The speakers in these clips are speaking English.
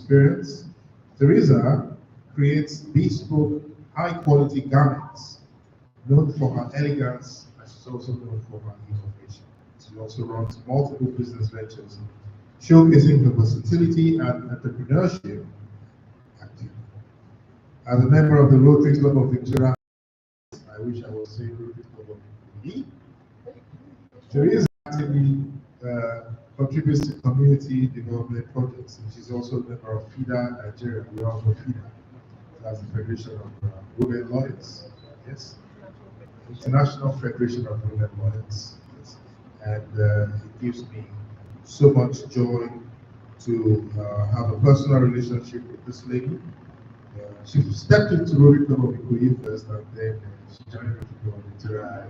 experience. Teresa creates bespoke, high-quality garments, known for her elegance, and she's also known for her innovation. She also runs multiple business ventures, showcasing her versatility and entrepreneurship. As a member of the Rotary Club of Victoria, I wish I was saying Rotary Club of Victoria. Teresa actively contributes to community development projects, and she's also a member of FIDA-Nigeria. We all know FIDA. That's the Federation of Women Lawyers. Yes, International Federation of Women Lawyers. Yes. And it gives me so much joy to have a personal relationship with this lady. She stepped into Rotary Club of Ikoyi first, and then she joined Rotary Club of Victoria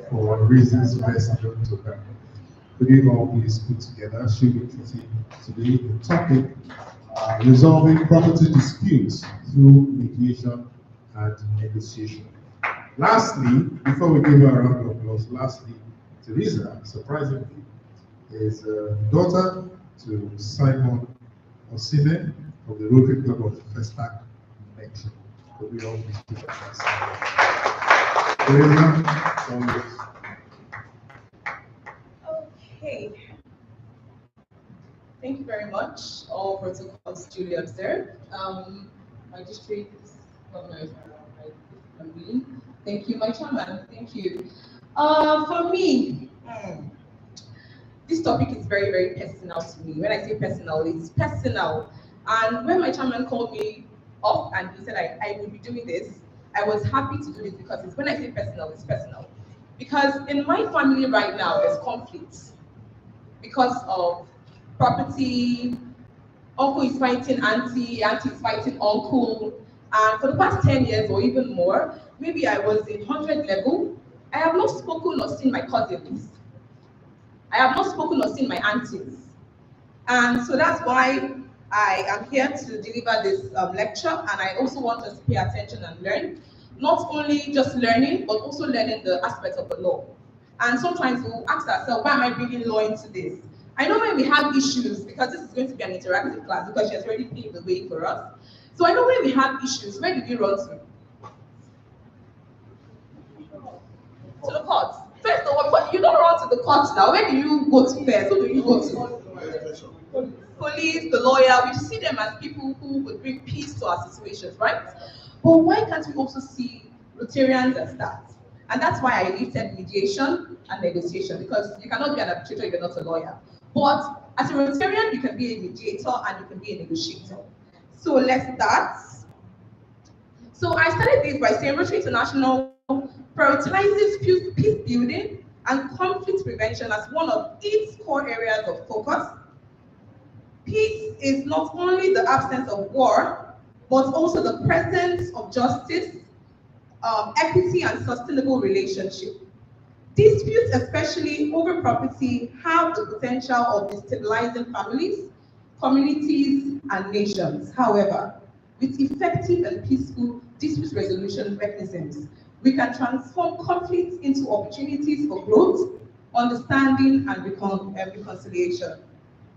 for reasons best known to her. Could you all please put together? She'll be treating today the topic resolving property disputes through mediation and negotiation. Lastly, before we give her a round of applause, Teresa, surprisingly, is a daughter to Simon Osime of the Rotary Club of Festac Connection. Could we all please put together? Teresa, okay. Thank you very much. All protocols duly observed. My district governor is my thank you, my chairman. Thank you. For me, this topic is very, very personal to me. When I say personal, it's personal. And when my chairman called me up and he said I would be doing this, I was happy to do this because when I say personal, it's personal. Because in my family right now, there's conflict because of property. Uncle is fighting auntie, auntie is fighting uncle. And for the past 10 years or even more, maybe I was in 100 level. I have not spoken or seen my cousins. I have not spoken or seen my aunties. And so that's why I am here to deliver this lecture, and I also want us to pay attention and learn. Not only just learning, but also learning the aspects of the law. And sometimes we'll ask ourselves, why am I bringing law into this? I know when we have issues, because this is going to be an interactive class, because she has already paved the way for us. So I know when we have issues, where do we run to? To the courts. First of all, you don't run to the courts now. Where do you go to first? Who do you go to? Police, the lawyer. We see them as people who would bring peace to our situations, right? But why can't we also see Rotarians as that? And that's why I lifted mediation and negotiation, because you cannot be an arbitrator if you're not a lawyer. But as a Rotarian, you can be a mediator and you can be a negotiator. So let's start. So I started this by saying Rotary International prioritizes peace building and conflict prevention as one of its core areas of focus. Peace is not only the absence of war, but also the presence of justice, equity, and sustainable relationship. Disputes, especially over property, have the potential of destabilizing families, communities, and nations. However, with effective and peaceful dispute resolution mechanisms, we can transform conflicts into opportunities for growth, understanding, and reconciliation.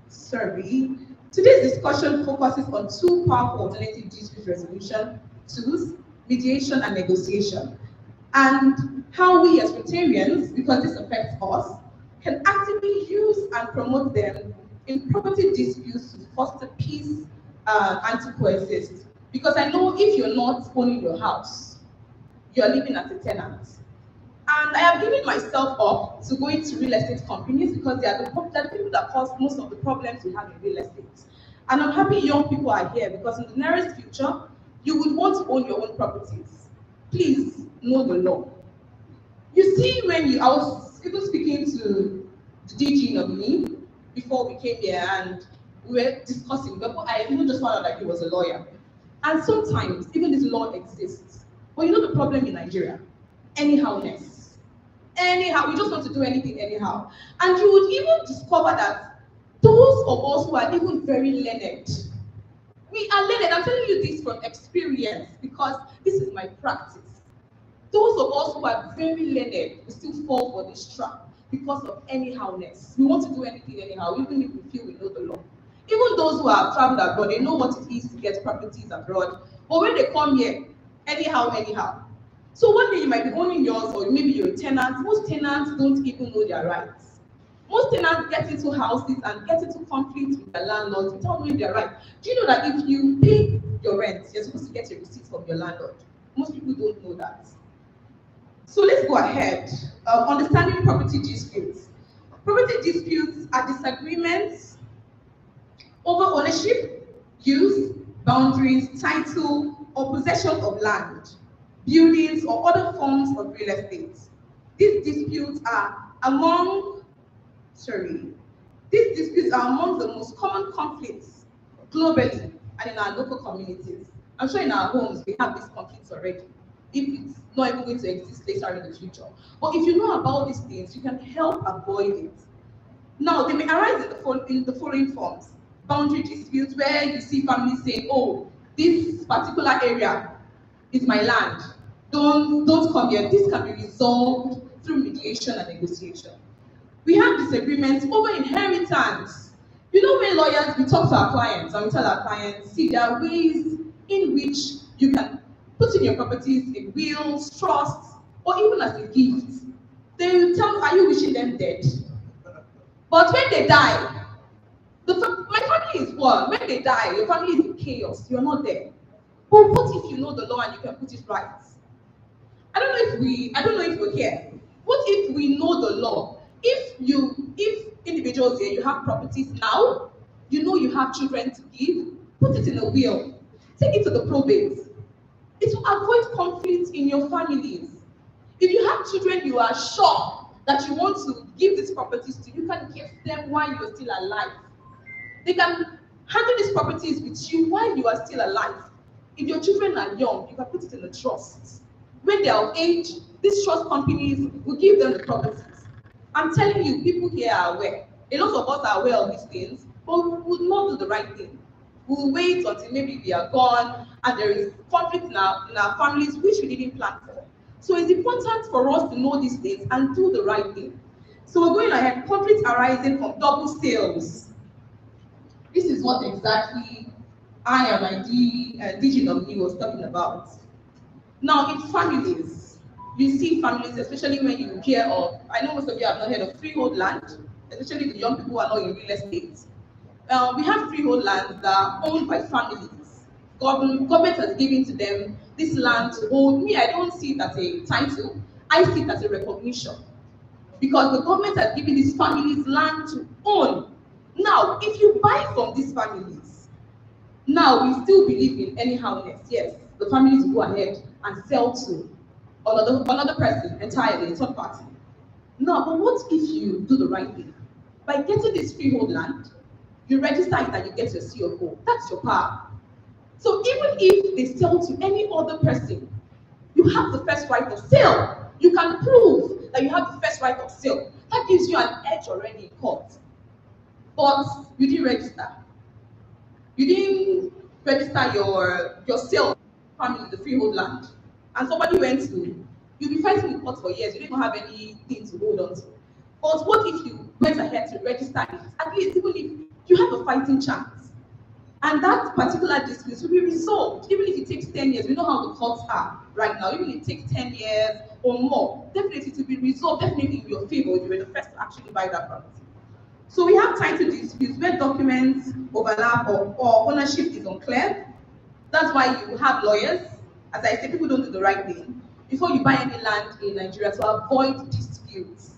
Sorry. Today's discussion focuses on two powerful alternative dispute resolution tools, mediation and negotiation, and how we as Rotarians, because this affects us, can actively use and promote them in property disputes to foster peace and to coexist. Because I know if you're not owning your house, you're living as a tenant. And I have given myself up to go into real estate companies because they are the people that cause most of the problems we have in real estate. And I'm happy young people are here because in the nearest future, you would want to own your own properties. Please know the law. You see, I was even speaking to the DG of me before we came here and we were discussing, but I even just found out that he was a lawyer. And sometimes even this law exists. But you know the problem in Nigeria? Anyhowness. Anyhow, we just want to do anything anyhow. And you would even discover that those of us who are even very learned, we are learned. I'm telling you this from experience because this is my practice. Those of us who are very learned, we still fall for this trap because of anyhowness. We want to do anything anyhow, even if we feel we know the law. Even those who have traveled abroad, they know what it is to get properties abroad. But when they come here, anyhow. So one day you might be owning yours, or maybe you're a tenant. Most tenants don't even know their rights. Most tenants get into houses and get into conflict with their landlords without knowing their rights. Do you know that if you pay your rent, you're supposed to get a receipt from your landlord? Most people don't know that. So let's go ahead. Understanding property disputes. Property disputes are disagreements over ownership, use, boundaries, title, or possession of land, buildings, or other forms of real estate. These disputes are among These disputes are among the most common conflicts globally and in our local communities. I'm sure in our homes we have these conflicts already, if it's not even going to exist later in the future. But if you know about these things, you can help avoid it. Now, they may arise in the following forms. Boundary disputes, where you see families saying, oh, this particular area is my land. Don't come here. This can be resolved through mediation and negotiation. We have disagreements over inheritance. You know, when lawyers, we talk to our clients and we tell our clients, see, there are ways in which you can put in your properties in wills, trusts, or even as a gift. They will tell, are you wishing them dead? But when they die, my family is one. When they die, your family is in chaos. You're not there. But what if you know the law and you can put it right? I don't know if we're here. What if we know the law? If individuals here, you have properties now, you know you have children to give, put it in a will. Take it to the probate. It will avoid conflict in your families. If you have children you are sure that you want to give these properties to, you can give them while you're still alive. They can handle these properties with you while you are still alive. If your children are young, you can put it in a trust. When they are of age, these trust companies will give them the properties. I'm telling you, people here are aware. A lot of us are aware of these things, but we would not do the right thing. We will wait until maybe we are gone and there is conflict in our families which we didn't plan for. So it's important for us to know these things and do the right thing. So we're going ahead. Conflict arising from double sales. This is what exactly I and my digit of me was talking about. Now, in families, you see families, especially when you hear of, I know most of you have not heard of freehold land, especially the young people who are not in real estate. We have freehold lands that are owned by families. Government has given to them this land to hold. Me, I don't see it as a title. I see it as a recognition. Because the government has given these families land to own. Now, if you buy from these families, now we still believe in anyhowness. Yes, the families will go ahead and sell to another person entirely, a third party. No, but what if you do the right thing? By getting this freehold land, you register it and you get your CFO. That's your power. So even if they sell to any other person, you have the first right of sale. You can prove that you have the first right of sale. That gives you an edge already in court. But you didn't register. You didn't register your sale family, the freehold land. And somebody went to, you'll be fighting in court for years. You don't even have anything to hold on to. But what if you went ahead to register it? At least even if you have a fighting chance. And that particular dispute will be resolved, even if it takes 10 years. We know how the courts are right now. Even if it takes 10 years or more, definitely to be resolved, definitely in your favor. You were the first to actually buy that property. So we have title disputes where documents overlap or ownership is unclear. That's why you have lawyers. As I say, people don't do the right thing before you buy any land in Nigeria to avoid disputes.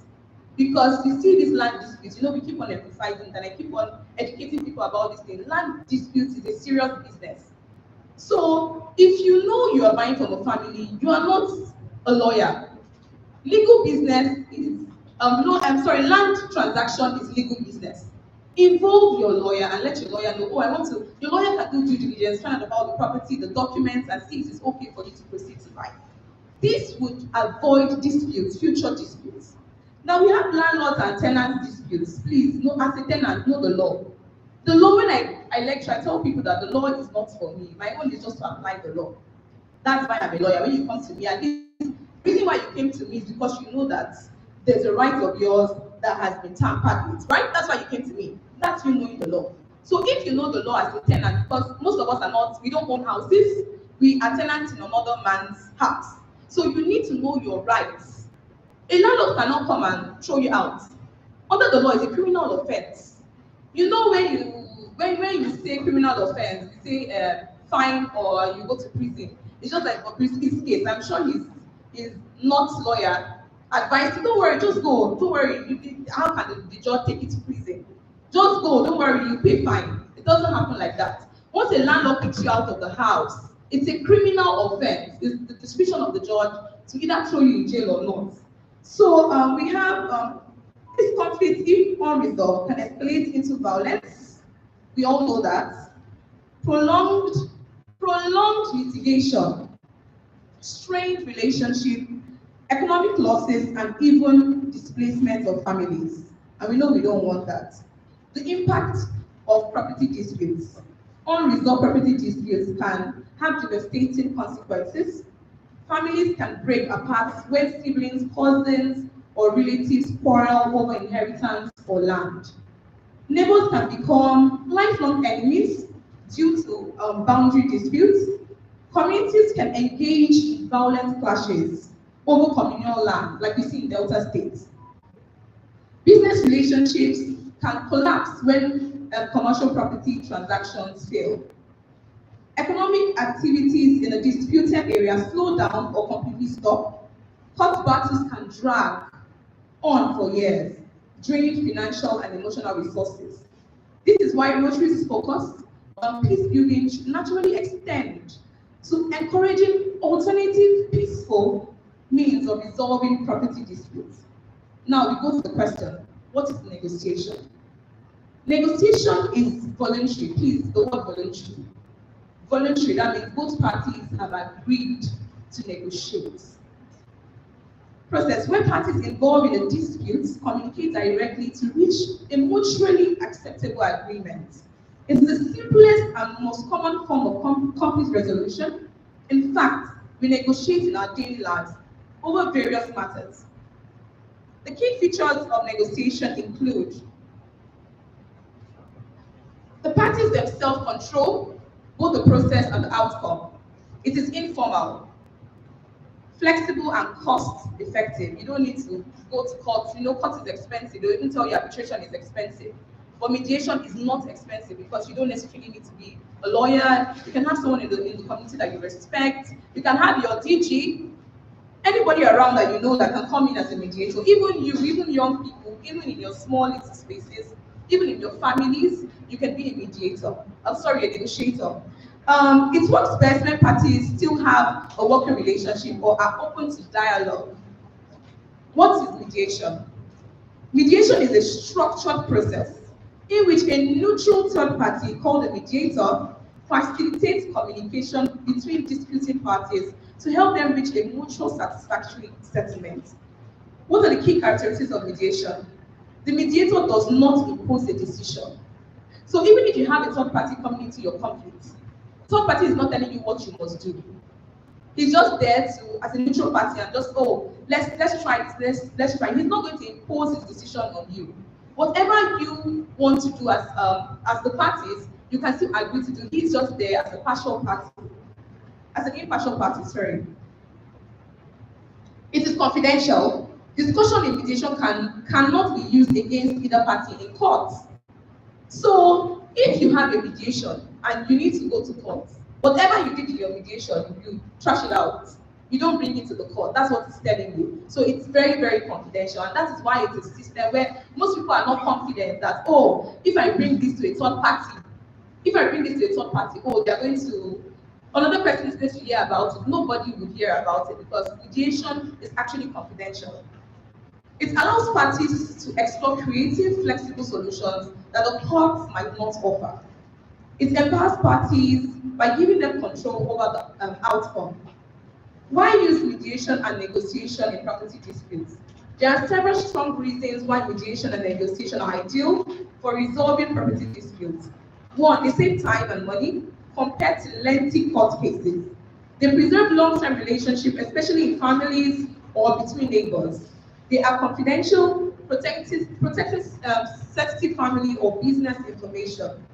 Because you see these land disputes, we keep on emphasizing and I keep on educating people about this thing. Land disputes is a serious business. So if you know you are buying from a family, you are not a lawyer. Legal business is, land transaction is legal business. Involve your lawyer and let your lawyer know, your lawyer can do due diligence, find out about the property, the documents, and see if it's okay for you to proceed to buy. This would avoid disputes, future disputes. Now we have landlords and tenant disputes. Please, as a tenant, know the law. The law, when I lecture, I tell people that the law is not for me. My own is just to apply the law. That's why I'm a lawyer. When you come to me, at least the reason why you came to me is because you know that there's a right of yours that has been tampered with, right? That's why you came to me. That's you knowing the law. So if you know the law as a tenant, because most of us are not, we don't own houses, we are tenants in another man's house. So you need to know your rights. A landlord cannot come and throw you out. Under the law, it's a criminal offense. You know when you say criminal offense, you say fine or you go to prison. It's just like for his case. I'm sure he's not lawyer. Advice, don't worry, just go. Don't worry. How can the judge take it to prison? Just go. Don't worry, you pay fine. It doesn't happen like that. Once a landlord kicks you out of the house, it's a criminal offense. It's the discretion of the judge to either throw you in jail or not. So we have this conflict, if unresolved, can escalate into violence. We all know that. Prolonged litigation, strained relationship, economic losses, and even displacement of families. And we know we don't want that. The impact of property disputes. Unresolved property disputes can have devastating consequences. Families can break apart when siblings, cousins, or relatives quarrel over inheritance or land. Neighbors can become lifelong enemies due to boundary disputes. Communities can engage in violent clashes over communal land, like we see in Delta states. Business relationships can collapse when commercial property transactions fail. Economic activities in a disputed area slow down or completely stop. Court battles can drag on for years, draining financial and emotional resources. This is why Rotary's focus on peace building should naturally extend to encouraging alternative, peaceful means of resolving property disputes. Now we go to the question, what is negotiation? Negotiation is voluntary, please, the word voluntary. Voluntary, that means both parties have agreed to negotiate. Process, where parties involved in a dispute communicate directly to reach a mutually acceptable agreement. It's the simplest and most common form of conflict resolution. In fact, we negotiate in our daily lives over various matters. The key features of negotiation include the parties themselves control both the process and the outcome. It is informal, flexible, and cost-effective. You don't need to go to court. You know, court is expensive. They'll even tell you arbitration is expensive. But mediation is not expensive because you don't necessarily need to be a lawyer. You can have someone in the community that you respect. You can have your DG, anybody around that you know that can come in as a mediator. Even you, even young people, even in your small little spaces, even in your families, you can be a mediator. I'm sorry, a negotiator. It works best when parties still have a working relationship or are open to dialogue. What is mediation? Mediation is a structured process in which a neutral third party called a mediator facilitates communication between disputing parties to help them reach a mutual satisfactory settlement. What are the key characteristics of mediation? The mediator does not impose a decision. So even if you have a third party coming into your conflict, third party is not telling you what you must do. He's just there to, as a neutral party, and just, oh, let's try it, let's try. He's not going to impose his decision on you. Whatever you want to do as the parties, you can still agree to do. He's just there as a partial party, as an impartial party, sorry. It is confidential. Discussion in mediation cannot be used against either party in court. So if you have a mediation and you need to go to court, whatever you did in your mediation, you trash it out. You don't bring it to the court. That's what it's telling you. So it's very, very confidential. And that is why it's a system where most people are not confident that, oh, if I bring this to a third party, oh, they're going to, another person is going to hear about it. Nobody will hear about it because mediation is actually confidential. It allows parties to explore creative, flexible solutions that the courts might not offer. It empowers parties by giving them control over the outcome. Why use mediation and negotiation in property disputes? There are several strong reasons why mediation and negotiation are ideal for resolving property disputes. One, they save time and money compared to lengthy court cases. They preserve long-term relationships, especially in families or between neighbors. They are confidential, protecting sensitive family or business information.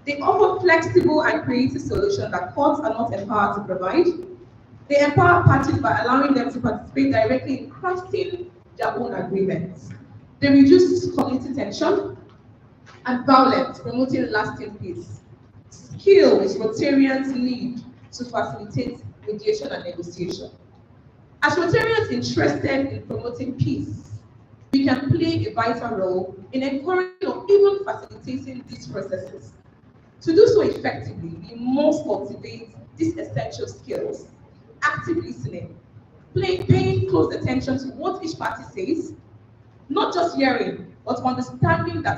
They offer flexible and creative solutions that courts are not empowered to provide. They empower parties by allowing them to participate directly in crafting their own agreements. They reduce community tension and violence, promoting lasting peace. Skills Rotarians need to facilitate mediation and negotiation. As Rotarians interested in promoting peace, we can play a vital role in encouraging or even facilitating these processes. To do so effectively, we must cultivate these essential skills: active listening, paying close attention to what each party says, not just hearing, but understanding their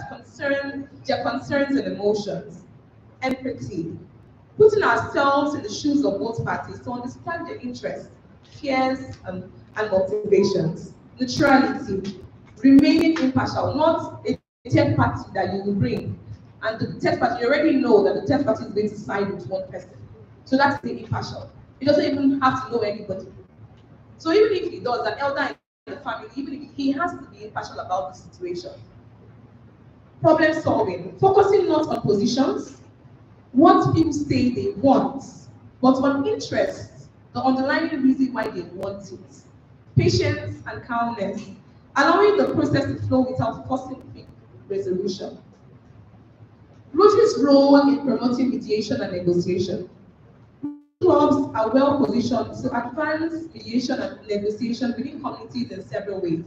concerns and emotions; empathy, putting ourselves in the shoes of both parties to understand their interests, fears, and motivations; neutrality, remaining impartial, not a third party that you will bring, and the third party, you already know that the third party is going to side with one person. So that's the impartial. He doesn't even have to know anybody. So even if he does, an elder in the family, even if he has to be impartial about the situation. Problem solving, focusing not on positions, what people say they want, but on interests, the underlying reason why they want it. Patience and calmness, allowing the process to flow without forcing quick resolution. Rotary's role in promoting mediation and negotiation. Clubs are well positioned to advance mediation and negotiation within communities in several ways.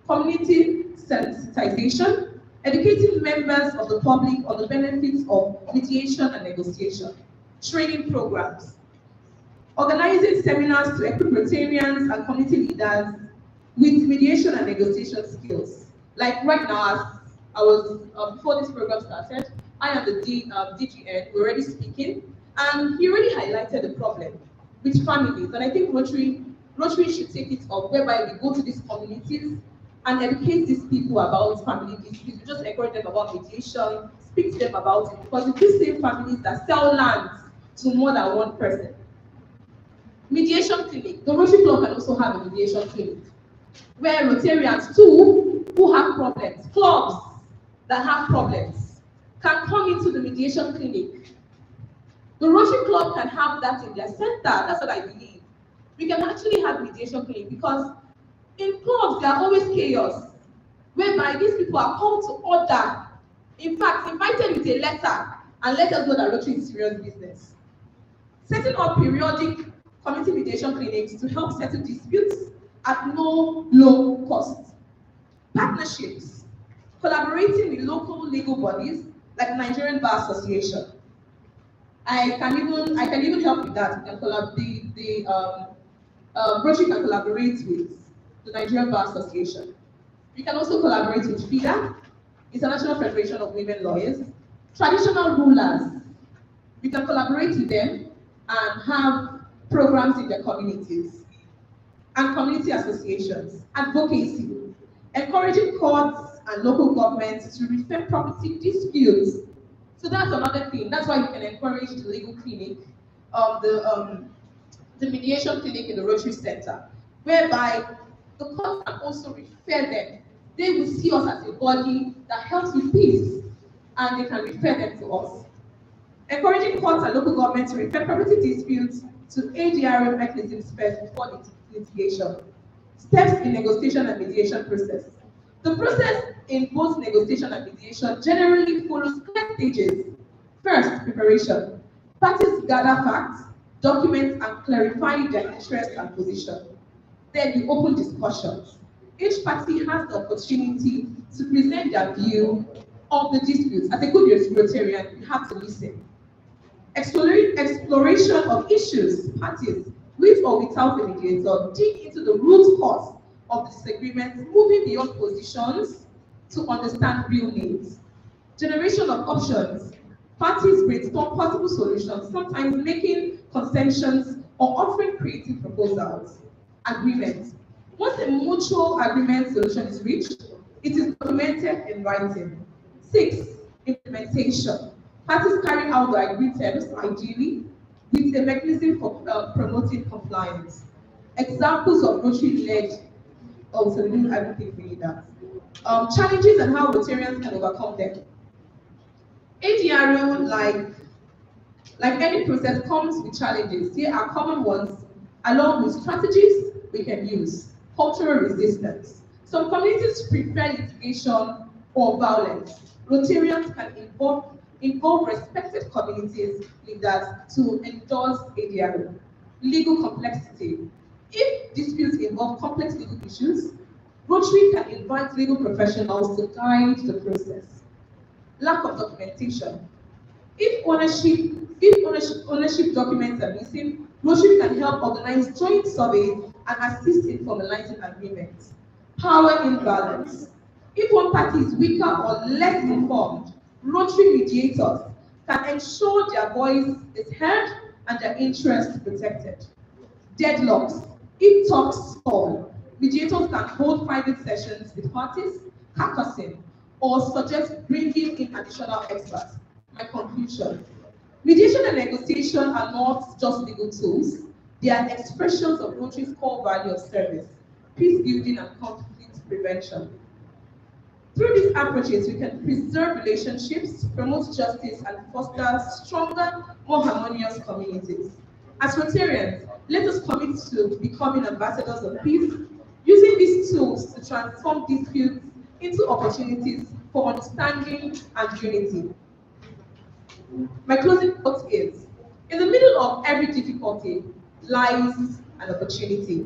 Community sensitization, educating members of the public on the benefits of mediation and negotiation. Training programs, organizing seminars to equip Rotarians and community leaders with mediation and negotiation skills. Like right now, as I was, before this program started, I am the DGN, we're already speaking, and he already highlighted the problem with families. And I think Rotary should take it up, whereby we go to these communities and educate these people about family disputes. We just encourage them about mediation, speak to them about it, because it's these same families that sell land to more than one person. Mediation clinic. The Rotary Club can also have a mediation clinic, where Rotarians too, who have problems, clubs that have problems, can come into the mediation clinic. The Rotary Club can have that in their center. That's what I believe. We can actually have mediation clinic, because in clubs there are always chaos, whereby these people are called to order. In fact, invited with a letter and let us know that Rotary is serious business. Setting up periodic community mediation clinics to help settle disputes at no low cost. Partnerships, collaborating with local legal bodies like the Nigerian Bar Association. I can even help with that. Rotary can collaborate with the Nigerian Bar Association. We can also collaborate with FIDA, International Federation of Women Lawyers, traditional rulers. We can collaborate with them and have programs in their communities, and community associations. Advocacy, encouraging courts and local governments to refer property disputes. So that's another thing. That's why you can encourage the legal clinic, the mediation clinic in the Rotary Center, whereby the court can also refer them. They will see us as a body that helps with peace, and they can refer them to us. Encouraging courts and local governments to refer property disputes to AGRA mechanisms first before litigation. Steps in negotiation and mediation process. The process in both negotiation and mediation generally follows clear stages. First, preparation. Parties gather facts, document, and clarify their interests and position. Then the open discussions. Each party has the opportunity to present their view of the disputes. As a good Rotarian, you have to listen. Exploration of issues, parties, with or without a mediator, dig into the root cause of disagreements, moving beyond positions to understand real needs. Generation of options. Parties brainstorm possible solutions, sometimes making concessions or offering creative proposals. Agreement. Once a mutual agreement solution is reached, it is documented in writing. 6. Implementation. Parties carry out the agreed terms, ideally, with a mechanism for promoting compliance. Examples of Rotary-led, also, I don't think we need that. Challenges and how Rotarians can overcome them. ADRO, like any process, comes with challenges. Here are common ones, along with strategies we can use. Cultural resistance. Some communities prefer litigation or violence. Rotarians can involve respected communities leaders to endorse ADRO. Legal complexity. If disputes involve complex legal issues, Rotary can invite legal professionals to guide the process. Lack of documentation. If ownership documents are missing, Rotary can help organize joint surveys and assist in formalizing agreements. Power imbalance. If one party is weaker or less informed, Rotary mediators can ensure their voice is heard and their interests protected. Deadlocks. If talks stall, mediators can hold private sessions with parties, caucusing, or suggest bringing in additional experts. My conclusion. Mediation and negotiation are not just legal tools, they are expressions of Rotary's core value of service, peace building and conflict prevention. Through these approaches, we can preserve relationships, promote justice, and foster stronger, more harmonious communities. As Rotarians, let us commit to becoming ambassadors of peace, using these tools to transform disputes into opportunities for understanding and unity. My closing thought is, in the middle of every difficulty lies an opportunity.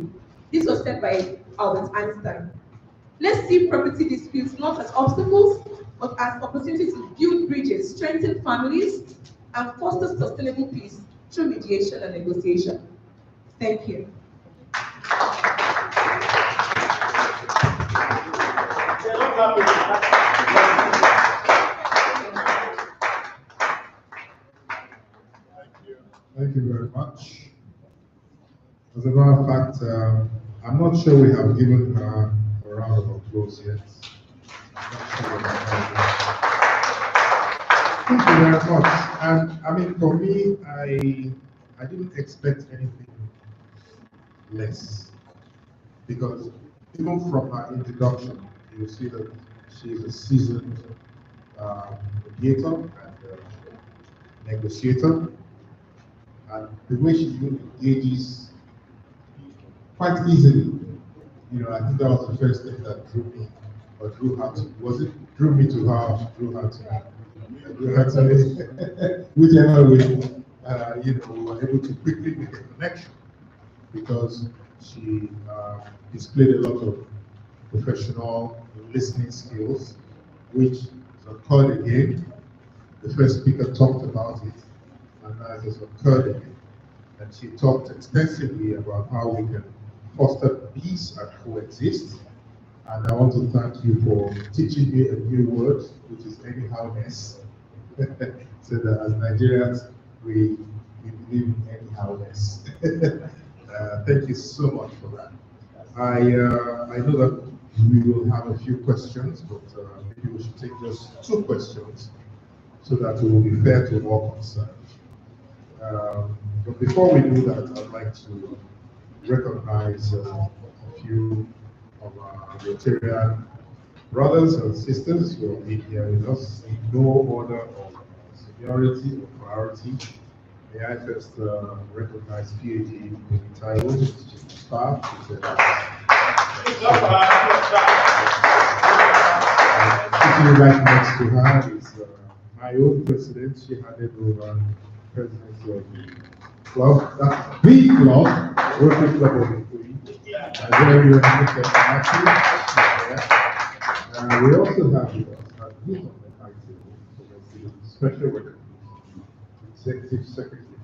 This was said by Albert Einstein. Let's see property disputes not as obstacles, but as opportunities to build bridges, strengthen families, and foster sustainable peace through mediation and negotiation. Thank you. Thank you very much. As a matter of fact, I'm not sure we have given her a round of applause yet. Thank you very much. And I mean, for me, I didn't expect anything less, because even from her introduction, you see that she is a seasoned mediator and negotiator, and the way she engages quite easily. You know, I think that was the first thing that drew me, or drew her to, was it drew me to her, drew her to me, drew her to me, whichever way, you know, we were able to quickly make a connection, because she displayed a lot of professional listening skills, which is occurred again. The first speaker talked about it, and now it has occurred again. And she talked extensively about how we can foster peace and coexist. And I want to thank you for teaching me a new word, which is anyhowness. So that as Nigerians, we believe in anyhowness. Thank you so much for that. I know that we will have a few questions, but maybe we should take just 2 questions so that we will be fair to all concerned. But before we do that, I'd like to recognize a few of our Rotarian brothers and sisters who will be here with us in no order of seniority or priority. May I first recognize PhD Taiwo, Chief of Staff. Sitting right next to her is my own president. She handed over presidency of the club, that's the club, Rotary Club of Ikoyi. Very we also have with us a group on the high table, so let's see, special recognition. Executive Secretary,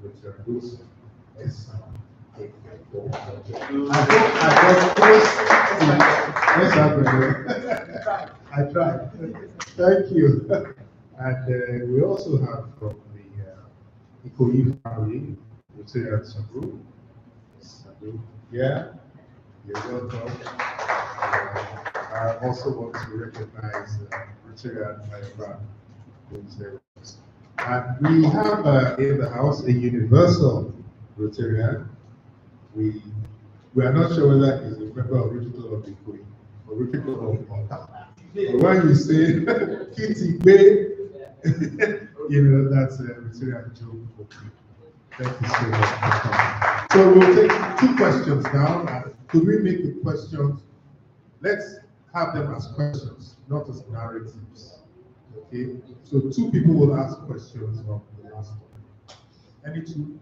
Mr. Wilson. Yes, I tried. Thank you. And we also have from the Ikoyi family, Rotary District. Yeah, you're welcome. I also want to recognize Rotary District. And we have in the house a universal Rotarian. We are not sure whether he's a member of Rotary Club of Ikoyi or Rotary Club of Malta. When you say kitty bay, you know that's a Rotarian joke. Okay. Thank you so much for coming. So we'll take 2 questions now. And could we make the questions? Let's have them as questions, not as narratives. Okay. So 2 people will ask questions from the last one. Any 2?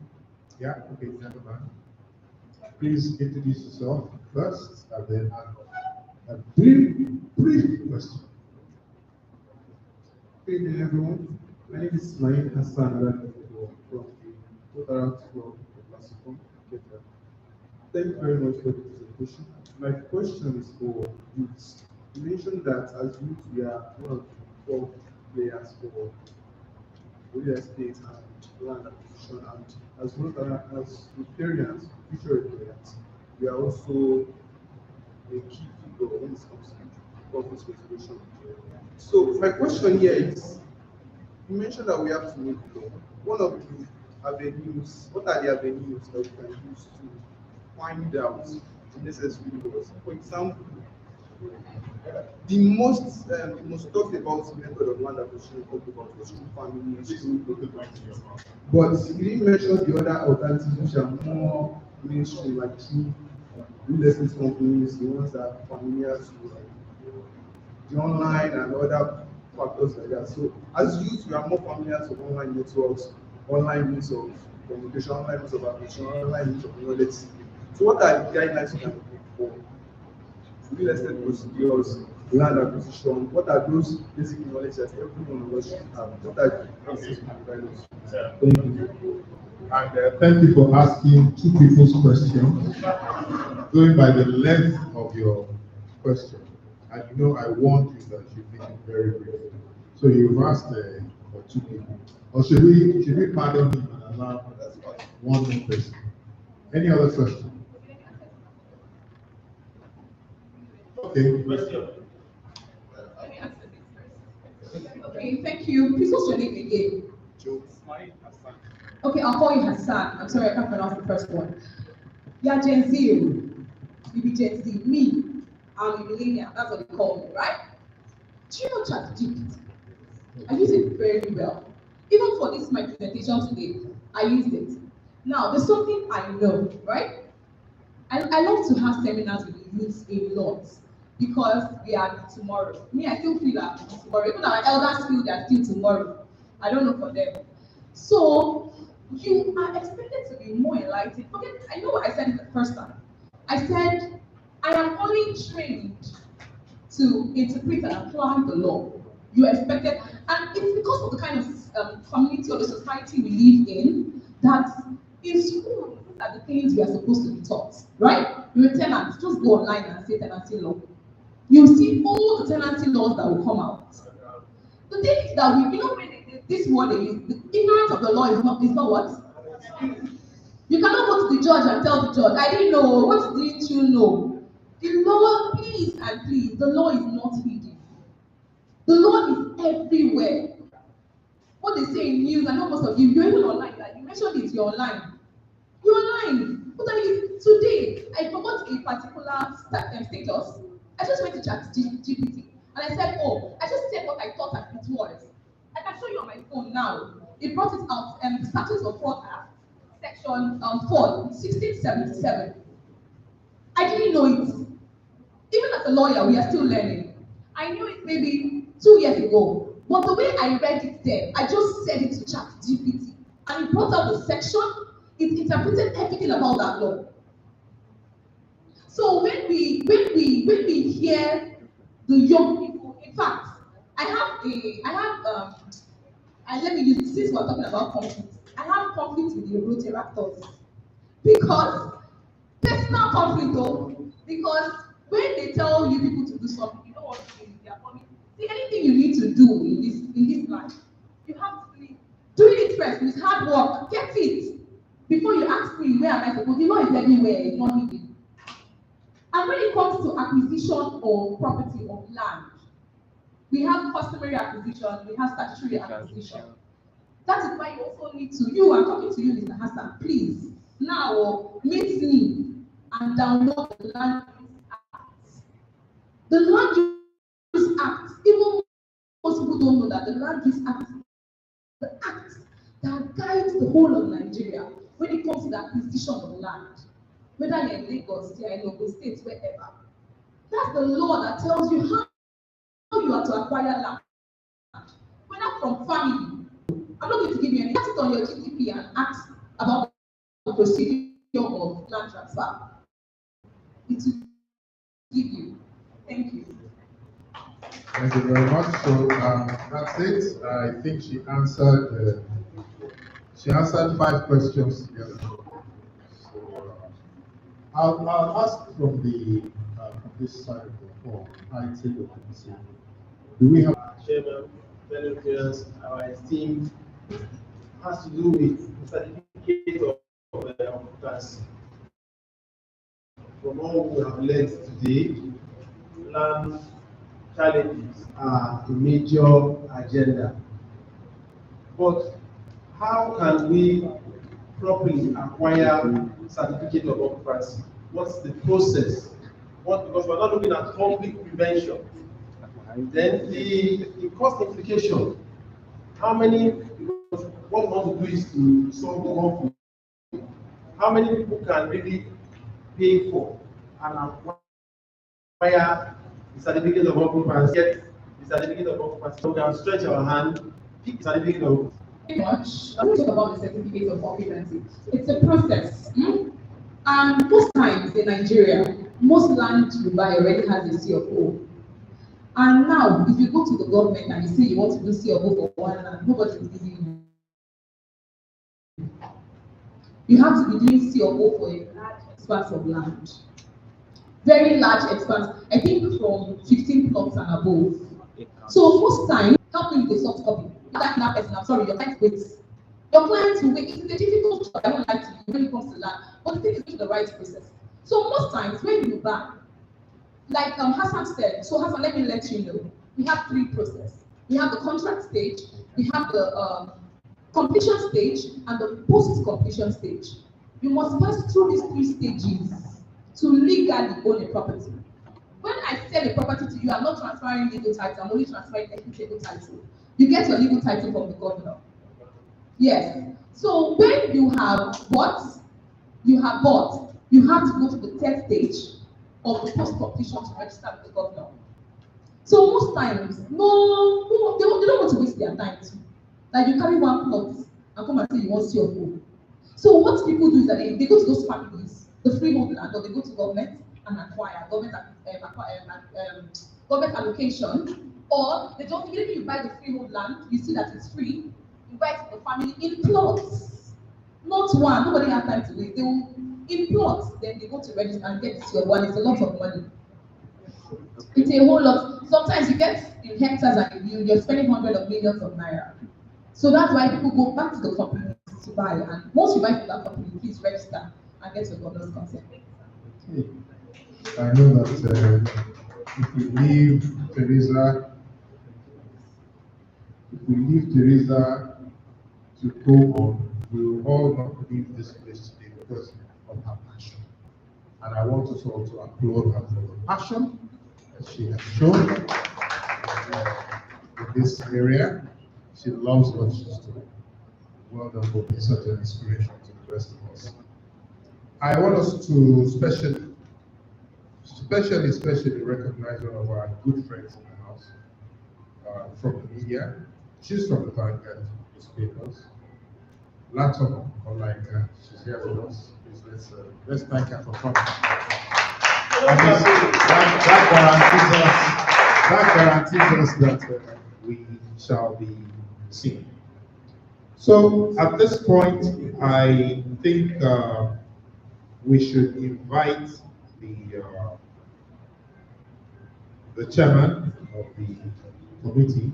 Yeah. Okay, gentlemen. Please introduce yourself first, and then a brief question. Good evening, everyone. My name is Ismail Hassan Alatunji from the Rotary District of Ikeja. Thank you very much for the presentation. My question is for youths. You mentioned that as youth, we are one of the 4 players for real estate and land acquisition, and as Rotarians, future Rotarians, we are also a key figure when it comes to conflict resolution. So my question here is, you mentioned that we have to make law. One of the avenues, what are the avenues that we can use to find out the necessary laws? For example, the most talked about method of land acquisition talked about was through families, through local governments. But you didn't mention the other alternatives which are more mainstream, like through real estate companies, the ones that are familiar to the online and other factors like that. So as youth, we are more familiar to online networks, online means of communication, online means of application, online means of knowledge. So what are the guidelines you can look for real estate procedures, land acquisition? What are those basic knowledge that every one of us should have? What are the basic guidelines? Thank you. And thank you for asking 2 people's questions, going by the length of your question. And you know, I warned you that you make it very brief. So you've asked for 2 people. Or should we pardon him and allow 1 more person? Any other question? Okay. Okay, thank you. Please what's your name again? Okay, I'll call you Hassan. I'm sorry, I can't pronounce the first one. Yeah, Gen Z. You be Gen Z. Me, I'm a millennial. That's what they call me, right? Do you know ChatGPT? I use it very well. Even for this my presentation today, I used it. Now, there's something I know, right? I love to have seminars with the youth a lot because they are tomorrow. Me, I still feel that tomorrow. Even our elders feel they are still tomorrow. I don't know for them. So you are expected to be more enlightened. Okay, I know what I said the first time. I said I am only trained to interpret and apply the law. You are expected, and it's because of the kind of community or the society we live in that in school these are the things we are supposed to be taught, right? You're a tenant, just go online and say tenancy law. You'll see all the tenancy laws that will come out. The thing is that we, you know, when this word they use, the ignorance of the law is not what? You cannot go to the judge and tell the judge, I didn't know, what didn't you know? The law, please and please, the law is not hidden. The law is everywhere. What they say in news, I know most of you're even online, like you mentioned it, you're online. You're online. But I mean, today, I forgot a particular status. I just went to ChatGPT and I said, oh, I just said what I thought it was. I can show you on my phone now. It brought it out, the Statutes of Fraud Act, section 4, 1677. I didn't know it. Even as a lawyer, we are still learning. I knew it maybe 2 years ago, but the way I read it then, I just said it to ChatGPT, and it brought out the section. It interpreted everything about that law. So when we hear the young people, in fact, let me use it since we're talking about conflict. I have conflict with the Rotaractors because personal conflict though, because when they tell you people to do something, you don't want to do it. They are coming. See, anything you need to do in this life, you have to be doing it first with hard work. Get it before you ask me where am I supposed. The law is everywhere. It's not hidden. And when it comes to acquisition of property of land, we have customary acquisition, we have statutory acquisition. That is why you also need to, I'm talking to you, Mr. Hassan, please, now meet me and download the Land Use Act. The Land Use Act Even most people don't know that the Land Use Act, the act that guides the whole of Nigeria when it comes to the acquisition of land, whether you're in Lagos, you're in Ogun State, wherever. That's the law that tells you how you are to acquire land, whether from family. I'm not going to give you any. Put it on your GDP and ask about the procedure of land transfer. It will give you. Thank you. Thank you very much. So that's it. I think she answered 5 questions together. So I'll ask from this side of the floor. I take your question. Do we have Chairman, fellow peers, our esteemed, has to do with the certificate of occupancy. From all we have learned today, land challenges are a major agenda. But how can we properly acquire certificate of occupancy? What's the process? Because we're not looking at conflict prevention. Then the cost implication. How many? What we want to do is to solve the conflict. How many people can really pay for and acquire the certificate of occupancy? Get the certificate of occupancy. So we can stretch our hand, pick the certificate of occupancy. Very much. I'm talk about the certificate of occupancy. It's a process. And most times in Nigeria, most land you buy already has a C of O. And now, if you go to the government and you say you want to do C of O for one land, nobody will give you. You have to be doing C of O for a large expanse of land. Very large expanse. I think from 15 plots and above. So most times, help me with a soft copy. That person, I'm sorry, your client waits. Your clients will wait. It's a difficult job. I don't like to do when it comes to land, but the thing is to the right process. So most times when you buy, like Hassan said, so Hassan, let me let you know, we have 3 processes. We have the contract stage, we have the completion stage, and the post-completion stage. You must pass through these 3 stages to legally own a property. When I sell a property to you, I'm not transferring legal title, I'm only transferring equitable title. You get your legal title from the governor. Yes. So when you have bought, you have to go to the 3rd stage of the post-completion to register with the governor. So most times, no, they don't want to waste their time too. Like you carry one plot and come and say you want your home. So what people do is that they go to those families, the freehold land, or they go to government and acquire government allocation, or they don't. Even if you buy the freehold land, you see that it's free. You buy it for the family in plots, not one. Nobody has time to wait. They will in plots. Then they go to register and get this your one. It's a lot of money. It's a whole lot. Sometimes you get in hectares and you're spending hundreds of millions of naira. So that's why people go back to the company to buy. And once you buy from that company, please register and get your governor's consent. Okay. I know that if we leave Teresa to go on, we will all not leave this place today because of her passion. And I want us all to applaud her for the passion that she has shown in this area. She loves what she's doing. Well done for being such an inspiration to the rest of us. I want us to especially recognize one of our good friends in the house from the media. She's from the Vanguard newspapers. Ladoke, unlike she's here with us. Please let's thank her for coming. That guarantees us that we shall be seen. So at this point, I think we should invite the chairman of the committee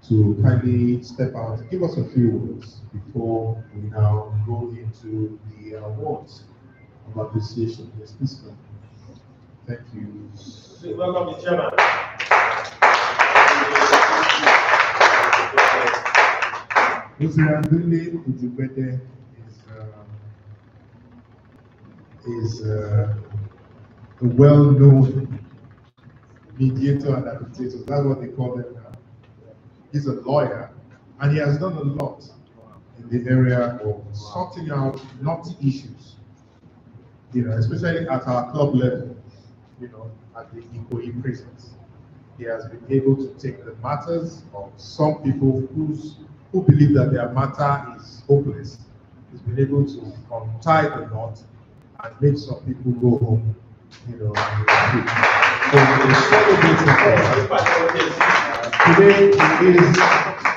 to kindly step out and give us a few words before we now go into the awards of appreciation. Yes, please. Thank you. Welcome, the chairman. Mr. Abdulli Ujubede is a well-known mediator and arbitrators. That's what they call them now. He's a lawyer, and he has done a lot in the area of sorting out knotty issues, especially at our club level, at the Ikoyi prisons. He has been able to take the matters of some people who believe that their matter is hopeless. He's been able to untie the knot and make some people go home, and today he is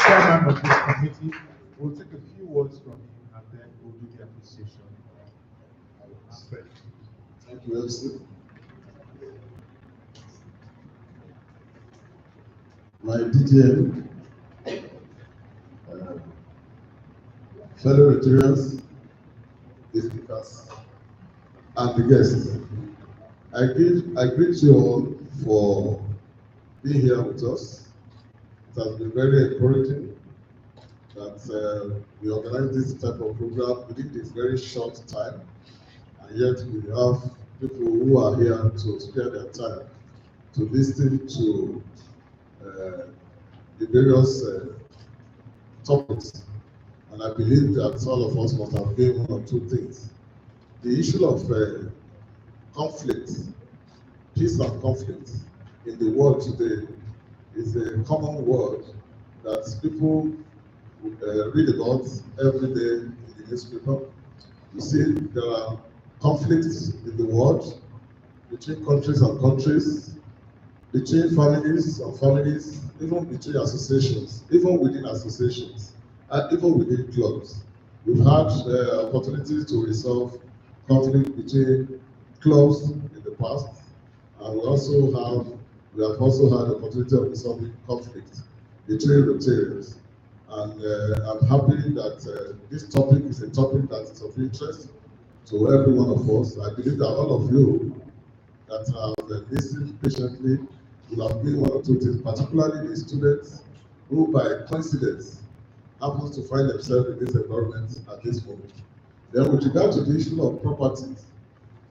chairman of this committee. We'll take a few words from him and then we'll do the appreciation. Thank you, Elsie. My DTM, fellow Rotarians, the speakers, and the guests. I greet you all for being here with us. It has been very encouraging that we organize this type of program within this very short time, and yet we have people who are here to spare their time to listen to the various topics. And I believe that all of us must have gained one or two things. The issue of conflict, peace and conflict in the world today is a common word that people read about every day in the newspaper. You see, there are conflicts in the world between countries and countries, between families and families, even between associations, even within associations, and even within clubs. We've had opportunities to resolve conflict between clubs in the past, and we have also had the opportunity of resolving conflict between Rotarians. And I'm happy that this topic is a topic that is of interest to every one of us. I believe that all of you that have listened patiently will have been one or two things, particularly the students who, by coincidence, happens to find themselves in this environment at this moment. Then, with regard to the issue of properties,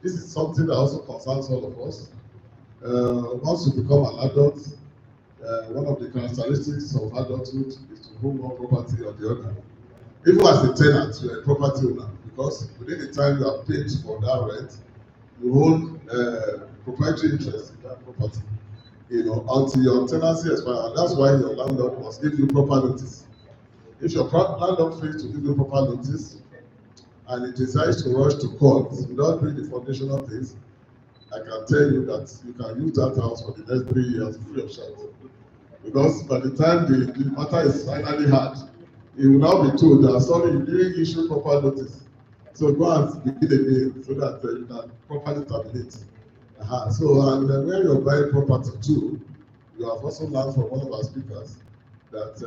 this is something that also concerns all of us. Once you become an adult, one of the characteristics of adulthood is to own one property or the other. Even as a tenant, you are a property owner, because within the time you are paid for that rent, you own proprietary interest in that property, until your tenancy expires. And that's why your landlord must give you proper notice. If your landlord fails to give you proper notice and he decides to rush to court without doing the foundational things, I can tell you that you can use that house for the next 3 years free of charge. Because by the time the matter is finally heard, you will now be told that, sorry, you didn't issue proper notice. So go and begin again so that you can properly terminate. So, and when you're buying property too, you have also learned from one of our speakers that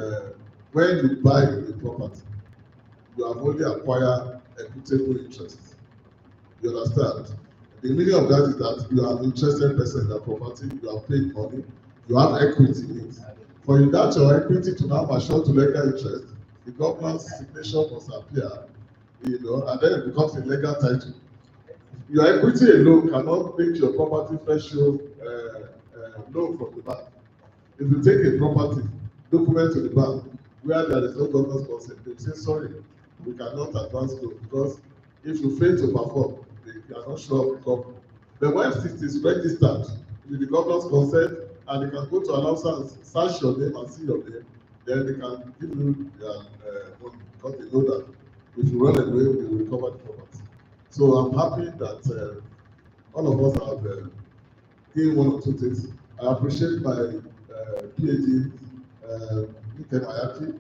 when you buy a property, you have only acquired equitable interest. You understand? The meaning of that is that you are an interested person in that property, you have paid money, you have equity in it. For that your equity to now mature to legal interest, the government's signature must appear, and then it becomes a legal title. Your equity alone cannot make your property threshold loan from the bank. If you take a property, document to the bank, where there is no government consent, they say, sorry, we cannot advance loan, because if you fail to perform, they are not sure of the government. But when it is registered with the government's consent, and they can go to announcer and search your name and see your name, then they can give you their money, because they know that if you run away, they will recover the property. So I'm happy that all of us have gained one or two things. I appreciate my PhD, Ikeja-GRA,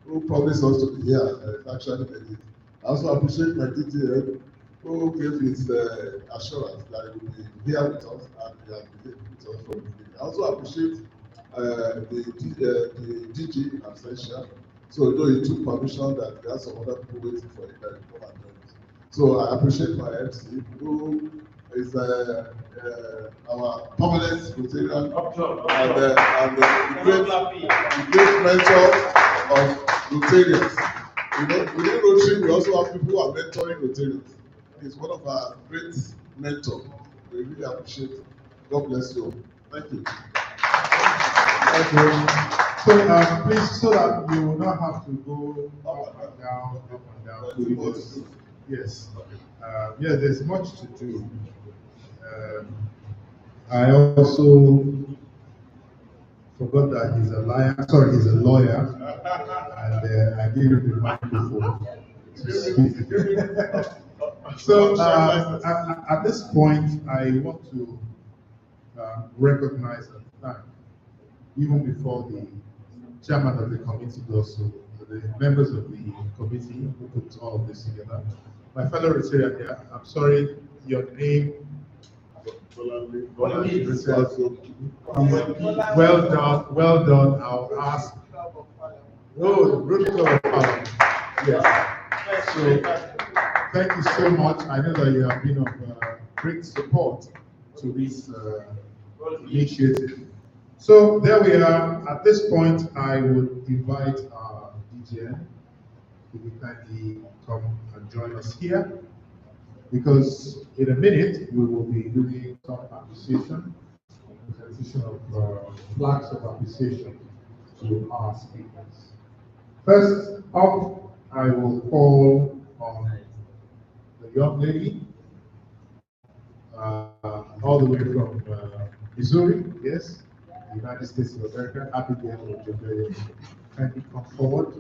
who promised us to be here and actually made it. I also appreciate my DTM, who gave his assurance that he will be here with us and he has been with us from the beginning. I also appreciate the DG in absentia. So though he took permission, that there are some other people waiting for him that will come and join us. So I appreciate my MC, who is our permanent Rotarian and the great mentor of Rotarians. Within Rotary, we also have people who are mentoring Rotarians. He's one of our great mentors. We really appreciate it. God bless you all. Thank you. So please, so that you will not have to go up and down, could you just, yes. Yeah, there's much to do. I also forgot that he's a liar. Sorry, he's a lawyer, and I gave him the microphone to speak. So at this point, I want to recognize and thank, even before the chairman of the committee does so, the members of the committee who put all of this together. My fellow Rotarian here, I'm sorry, your name. Well done, well done. I'll ask. Oh, Rotary Club of Parliament. Yes. So, thank you so much. I know that you have been of great support to this initiative. So there we are. At this point, I would invite our DGN to kindly come and join us here, because in a minute we will be doing some appreciation, presentation of flags of appreciation to our speakers. First up, I will call on the young lady, all the way from Missouri, yes, the United States of America. Happy to have you. Kindly come forward.